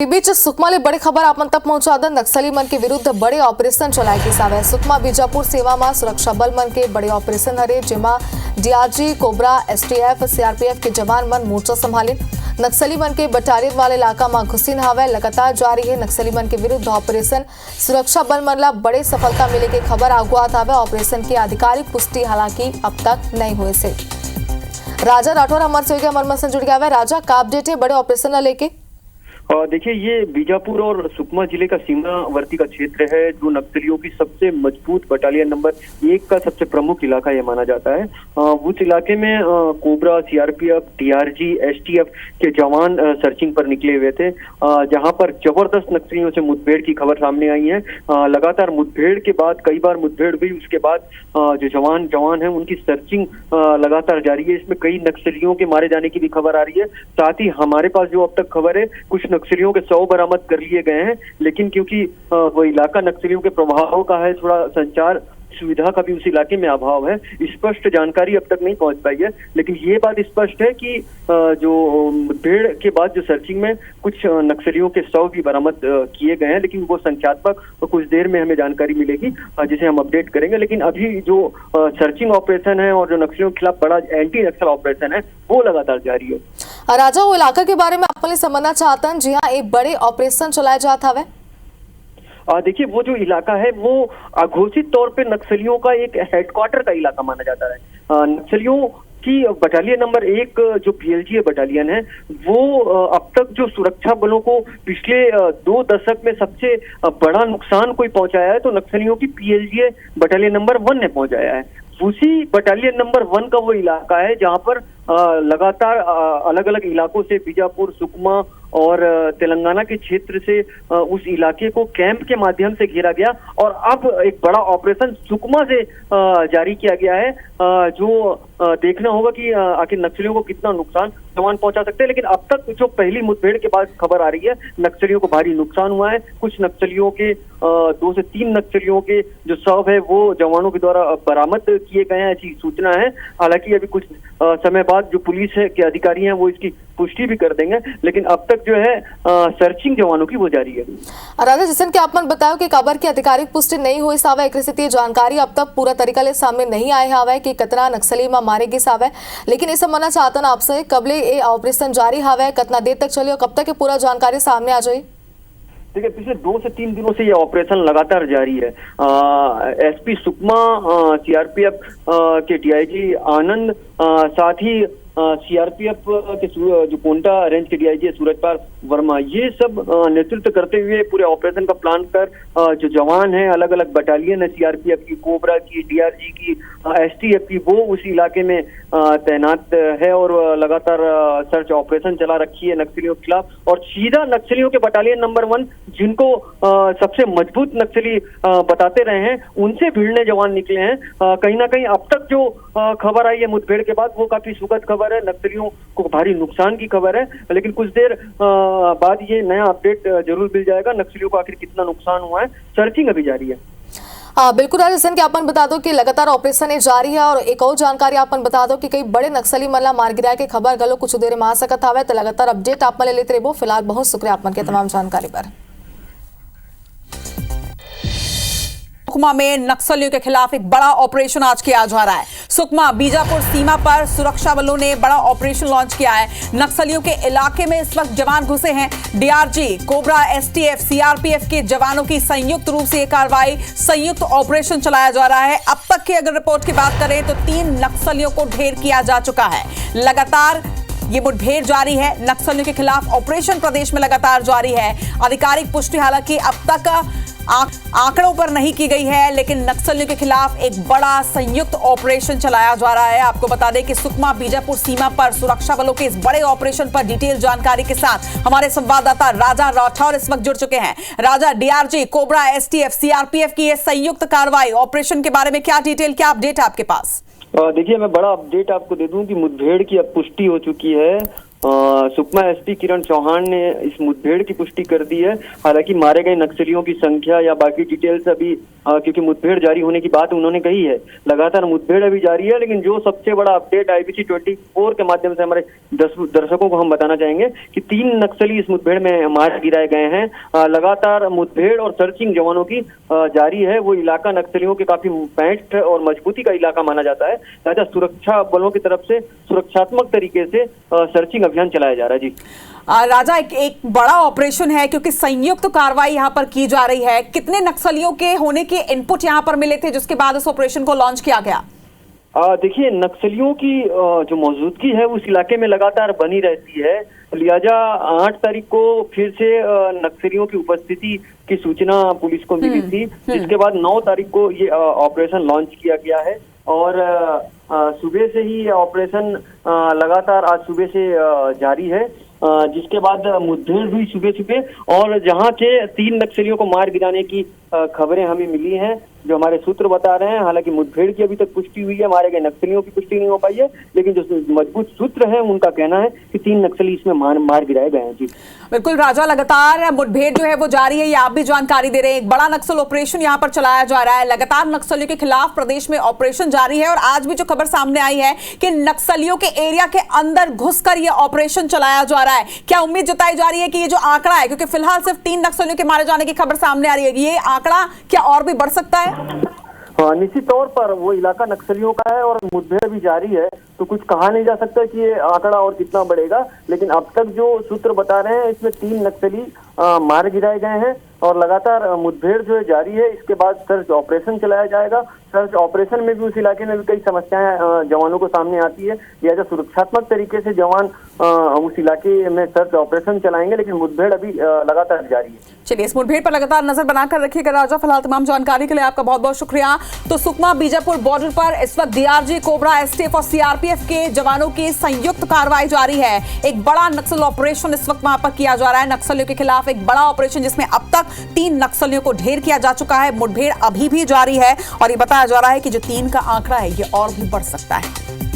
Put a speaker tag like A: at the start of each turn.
A: बीच सुकमा ले बड़ी खबर आपन तक पहुंचा दे। नक्सली मन के विरुद्ध बड़े ऑपरेशन चलाए के सावे सुकमा बीजापुर सेवा में सुरक्षा बल मन के बड़े ऑपरेशन हरे, जेमा डीआरजी, कोबरा, एसटीएफ, सीआरपीएफ के जवान मन मोर्चा संभाले नक्सली मन के बटालियन वाले इलाका में घुसिन हवे। लगातार जारी है नक्सली मन के विरुद्ध ऑपरेशन। सुरक्षा बल मन ला बड़े सफलता मिले के खबर आगुआत हवे। ऑपरेशन की आधिकारिक पुष्टि हालांकि अब तक नहीं हुए से। राजा राठौर हमारे से जुड़ गया है। राजा, का अपडेट है बड़े ऑपरेशन लेके?
B: देखिए, ये बीजापुर और सुकमा जिले का सीमावर्ती का क्षेत्र है, जो नक्सलियों की सबसे मजबूत बटालियन नंबर 1 का सबसे प्रमुख इलाका ये माना जाता है। उस इलाके में कोबरा, सीआरपीएफ, डीआरजी, एसटीएफ के जवान सर्चिंग पर निकले हुए थे, जहां पर जबरदस्त नक्सलियों से मुठभेड़ की खबर सामने आई है। लगातार मुठभेड़ के बाद कई बार मुठभेड़ हुई, उसके बाद जो जवान है उनकी सर्चिंग लगातार जारी है। इसमें कई नक्सलियों के मारे जाने की भी खबर आ रही है। साथ ही हमारे पास जो अब तक खबर है, कुछ नक्सलियों के 100 बरामद कर लिए गए हैं, लेकिन क्योंकि वो इलाका नक्सलियों के प्रभाव का है, थोड़ा संचार सुविधा का भी उस इलाके में अभाव है, स्पष्ट जानकारी अब तक नहीं पहुंच पाई है। लेकिन ये बात स्पष्ट है कि जो मुठभेड़ के बाद जो सर्चिंग में कुछ नक्सलियों के 100 भी बरामद किए गए हैं, लेकिन वो संख्यात्मक कुछ देर में हमें जानकारी मिलेगी, जिसे हम अपडेट करेंगे। लेकिन अभी जो सर्चिंग ऑपरेशन है और जो नक्सलियों के खिलाफ बड़ा एंटी नक्सल ऑपरेशन है, वो लगातार जारी है।
A: राजा, वो इलाका के बारे में अपने समझना चाहता है, जी हाँ, एक बड़े ऑपरेशन चलाया जाता है।
B: देखिए, वो जो इलाका है वो अघोषित तौर पे नक्सलियों का एक हेडक्वार्टर का इलाका माना जाता है। नक्सलियों की बटालियन नंबर 1 जो पीएलजीए बटालियन है, वो अब तक जो सुरक्षा बलों को पिछले 2 दशक में सबसे बड़ा नुकसान कोई पहुंचाया है, तो नक्सलियों की पीएलजीए बटालियन नंबर 1 ने पहुंचाया है। उसी बटालियन नंबर 1 का वो इलाका है जहां पर लगातार अलग अलग इलाकों से बीजापुर, सुकमा और तेलंगाना के क्षेत्र से उस इलाके को कैंप के माध्यम से घेरा गया और अब एक बड़ा ऑपरेशन सुकमा से जारी किया गया है, जो देखना होगा कि आखिर नक्सलियों को कितना नुकसान जवान पहुंचा सकते हैं। लेकिन अब तक जो पहली मुठभेड़ के बाद खबर आ रही है, नक्सलियों को भारी नुकसान हुआ है। कुछ नक्सलियों के 2 से 3 नक्सलियों के जो शव है वो जवानों के द्वारा बरामद किए गए हैं, ऐसी सूचना है। हालांकि अभी कुछ समय बाद जो पुलिस है के अधिकारी हैं वो इसकी पुष्टि भी कर देंगे, लेकिन अब तक जो है सर्चिंग जवानों की वो जारी है।
A: राजा, जिसन के आपन बताओ कि खबर की आधिकारिक पुष्टि नहीं हुई सावे, एक स्थिति जानकारी अब तक पूरा तरीका ले सामने नहीं आए हावे कि कितना नक्सली में मारे गए सावे, लेकिन इस समझना चाहता ना आपसे कबले ये ऑपरेशन जारी हावे, कितना देर तक चले और कब तक पूरा जानकारी सामने आ जाए?
B: देखिए, पिछले 2 से 3 दिनों से ये ऑपरेशन लगातार जारी है। एसपी सुकमा, सीआरपीएफ के डीआईजी आनंद, साथ ही सीआरपीएफ के जो कोंटा रेंज के डीआईजी सूरजपाल वर्मा, ये सब नेतृत्व करते हुए पूरे ऑपरेशन का प्लान कर जो जवान हैं, अलग अलग बटालियन है, सीआरपीएफ की, कोबरा की, डीआरजी की, एसटीएफ की, वो उस इलाके में तैनात है और लगातार सर्च ऑपरेशन चला रखी है नक्सलियों के खिलाफ। और सीधा नक्सलियों के बटालियन नंबर 1, जिनको सबसे मजबूत नक्सली बताते रहे हैं, उनसे भिड़ने जवान निकले हैं। कहीं ना कहीं अब तक जो खबर आई है मुठभेड़ के बाद, वो काफी सुखद खबर है, नक्सलियों को भारी नुकसान की खबर है। लेकिन कुछ देर बाद ये नया अपडेट जरूर मिल जाएगा, नक्सलियों को आखिर कितना नुकसान हुआ है। सर्चिंग अभी जारी है।
A: बिल्कुल राजस्थान के आपन बता दो कि लगातार ऑपरेशन जारी है और एक और जानकारी आपन बता दो कि कई बड़े नक्सली मल्ला मार गिराए के खबर गलो कुछ देर में आ सकत हवे, तो लगातार अपडेट आप ले लेते रहो। फिलहाल बहुत शुक्रिया आपन के तमाम जानकारी पर।
C: सुकमा में नक्सलियों के खिलाफ एक बड़ा ऑपरेशन आज किया जा रहा है। सुकमा बीजापुर सीमा पर सुरक्षा बलों ने बड़ा ऑपरेशन लॉन्च किया है। नक्सलियों के इलाके में इस वक्त जवान घुसे हैं। डीआरजी, कोबरा, एसटीएफ, सीआरपीएफ के जवानों की संयुक्त रूप से यह कार्रवाई, संयुक्त ऑपरेशन चलाया जा रहा है। अब तक की अगर रिपोर्ट की बात करें तो 3 नक्सलियों को ढेर किया जा चुका है। लगातार ये मुठभेड़ जारी है, नक्सलियों के खिलाफ ऑपरेशन प्रदेश में लगातार जारी है। आधिकारिक पुष्टि हालांकि अब तक आंकड़ों पर नहीं की गई है, लेकिन नक्सलियों के खिलाफ एक बड़ा संयुक्त ऑपरेशन चलाया जा रहा है। आपको बता दें कि सुकमा बीजापुर सीमा पर सुरक्षा बलों के इस बड़े ऑपरेशन पर डिटेल जानकारी के साथ हमारे संवाददाता राजा राठौर इस वक्त जुड़ चुके हैं। राजा, डीआरजी, कोबरा, एसटीएफ, सीआरपीएफ की यह संयुक्त कार्रवाई ऑपरेशन के बारे में क्या डिटेल, क्या अपडेट है आपके पास?
B: देखिए, मैं बड़ा अपडेट आपको दे दूं कि मुठभेड़ की अब पुष्टि हो चुकी है। सुकमा एसपी किरण चौहान ने इस मुठभेड़ की पुष्टि कर दी है। हालांकि मारे गए नक्सलियों की संख्या या बाकी डिटेल्स अभी क्योंकि मुठभेड़ जारी होने की बात उन्होंने कही है, लगातार मुठभेड़ अभी जारी है। लेकिन जो सबसे बड़ा अपडेट IBC 24 के माध्यम से हमारे दर्शकों को हम बताना चाहेंगे कि 3 नक्सली इस मुठभेड़ में मार गिराए गए हैं। लगातार मुठभेड़ और सर्चिंग जवानों की जारी है। वो इलाका नक्सलियों के काफी पैठ और मजबूती का इलाका माना जाता है, लिहाजा सुरक्षा बलों की तरफ से सुरक्षात्मक तरीके से सर्चिंग अभियान चलाया जा रहा है। जी
C: राजा, एक बड़ा ऑपरेशन है क्योंकि संयुक्त कार्रवाई यहाँ पर की जा रही है। कितने नक्सलियों के होने के इनपुट यहाँ पर मिले थे जिसके बाद इस ऑपरेशन को लॉन्च किया गया?
B: देखिए, नक्सलियों की जो मौजूदगी है उस इलाके में लगातार बनी रहती है। लिहाजा 8 तारीख को फिर से नक्सलियों की उपस्थिति की सूचना पुलिस को मिली थी, जिसके बाद 9 तारीख को ये ऑपरेशन लॉन्च किया गया है। और सुबह से ही ऑपरेशन लगातार आज सुबह से जारी है, जिसके बाद मुठभेड़ हुई सुबह और जहां के 3 नक्सलियों को मार गिराने की खबरें हमें मिली हैं, जो हमारे सूत्र बता रहे हैं। हालांकि मुठभेड़ की अभी तक पुष्टि हुई है, मारे गए नक्सलियों की पुष्टि नहीं हो पाई है, लेकिन जो मजबूत सूत्र है उनका कहना है कि 3 नक्सली इसमें मार गिराए गए हैं। जी
C: बिल्कुल राजा, लगातार मुठभेड़ जो है वो जारी है, ये आप भी जानकारी दे रहे हैं। एक बड़ा नक्सल ऑपरेशन यहाँ पर चलाया जा रहा है, लगातार नक्सलियों के खिलाफ प्रदेश में ऑपरेशन जारी है। और आज भी जो खबर सामने आई है कि नक्सलियों के एरिया के अंदर घुसकर ये ऑपरेशन चलाया जा रहा है। क्या उम्मीद जताई जा रही है कि ये जो आंकड़ा है, क्योंकि फिलहाल सिर्फ 3 नक्सलियों के मारे जाने की खबर सामने आ रही है, ये आंकड़ा क्या और भी बढ़ सकता है?
B: हाँ, निश्चित तौर पर वो इलाका नक्सलियों का है और मुठभेड़ भी जारी है, तो कुछ कहा नहीं जा सकता कि ये आंकड़ा और कितना बढ़ेगा। लेकिन अब तक जो सूत्र बता रहे हैं इसमें 3 नक्सली मार गिराए गए हैं और लगातार मुठभेड़ जो है जारी है। इसके बाद सर्च ऑपरेशन चलाया जाएगा। सर्च ऑपरेशन में भी उस इलाके में भी कई समस्याएं जवानों को सामने आती है, लिहाजा सुरक्षात्मक तरीके से जवान उस इलाके में सर्च ऑपरेशन चलाएंगे, लेकिन मुठभेड़ अभी लगातार जारी है।
C: चलिए, इस मुठभेड़ पर लगातार नजर बनाकर रखिएगा राजा। फिलहाल तमाम जानकारी के लिए आपका बहुत बहुत शुक्रिया। तो सुकमा बीजापुर बॉर्डर पर इस वक्त DRG, कोबरा, STF और CRPF के जवानों की संयुक्त कार्रवाई जारी है। एक बड़ा नक्सल ऑपरेशन इस वक्त वहां पर किया जा रहा है, नक्सलियों के खिलाफ एक बड़ा ऑपरेशन, जिसमें अब तक 3 नक्सलियों को ढेर किया जा चुका है। मुठभेड़ अभी भी जारी है और ये बताया जा रहा है कि जो 3 का आंकड़ा है ये और भी बढ़ सकता है।